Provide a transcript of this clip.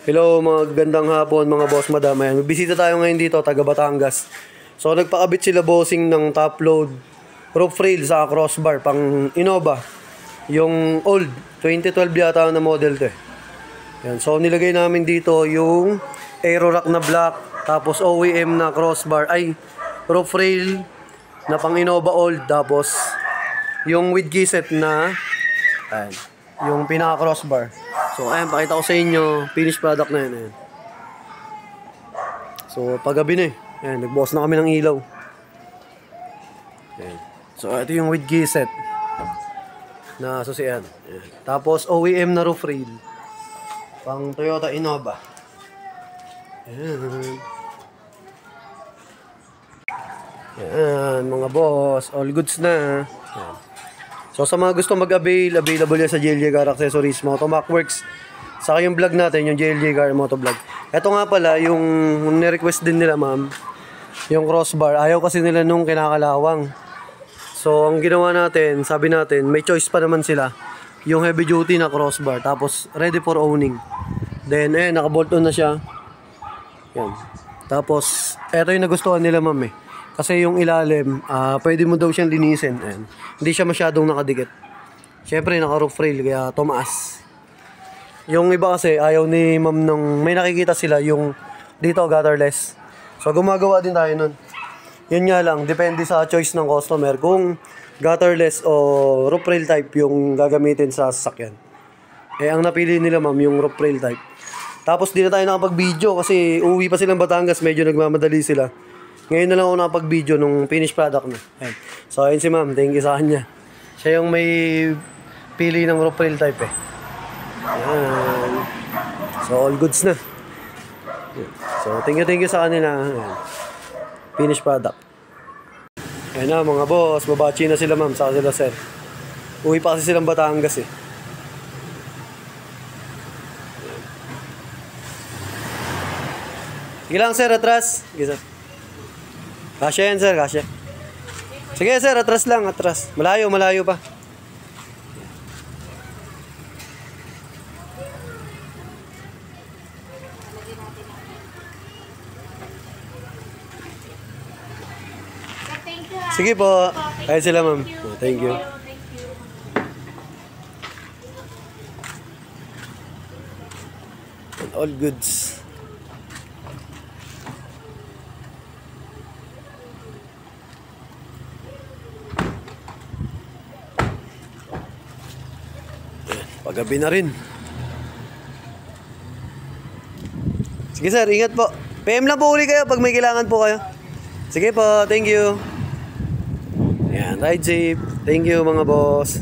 Hello mga gandang hapon mga boss madam. Ayan, bisita tayo ngayon dito, taga Batangas. So nagpakabit sila bossing ng top load roof rail sa crossbar pang Innova. Yung old 2012 yata na model to eh. Ayan, so nilagay namin dito yung aero rack na black, tapos OEM na crossbar ay roof rail na pang Innova old, tapos yung with keyset na ayan, yung pinaka crossbar. So ayan, pakita ko sa inyo finished product na yun. Ayan. So paggabi na eh. Ayan, nagbukas na kami ng ilaw. Ayan. So ito yung with keyset na susian. Ayan. Tapos OEM na roof rail pang Toyota Innova. Ayan. Ayan mga boss, all goods na. Ayan. So sa mga gusto mag-avail, available yan sa JLJ Car Accessories, Motomac Works. Saka yung vlog natin, yung JLJ Car Motovlog. Ito nga pala, yung ni-request din nila ma'am, yung crossbar. Ayaw kasi nila nung kinakalawang. So ang ginawa natin, sabi natin, may choice pa naman sila. Yung heavy duty na crossbar, tapos ready for owning. Then naka-bolt on na siya. Yan. Tapos, eto yung nagustuhan nila ma'am eh. Kasi yung ilalim, pwede mo daw siyang linisin. Ayan. Hindi siya masyadong nakadikit. Siyempre, naka-roof rail, kaya tumaas. Yung iba kasi, ayaw ni ma'am nung may nakikita sila, yung dito, gutterless. So, gumagawa din tayo nun. Yun nga lang, depende sa choice ng customer. Kung gutterless o roof rail type yung gagamitin sa sasakyan. Ang napili nila ma'am, yung roof rail type. Tapos, di na tayo nakapag-video kasi uwi pa silang Batangas, medyo nagmamadali sila. Ngayon na lang ako nakapag-video nung finished product na. Ayan. So, ayun si ma'am. Thank you sa kanya. Siya yung may pili ng roof rail type eh. Ayan. So, all goods na. Ayan. So, thank you sa kanila. Ayan. Finished product. Ayan na mga boss. Babachi na sila ma'am. Saka sila sir. Uwi pa kasi silang Batangas eh. Sige lang sir, atras. Sige sir. Kasya yan sir, kasya. Sige sir, atras lang, atras. Malayo pa. Sige po. Ayun sila ma'am. Thank you. All goods. Paggabi na rin. Sige sir, ingat po. PM lang po uli kayo pag may kailangan po kayo. Sige po, thank you. Yan, ride safe. Thank you mga boss.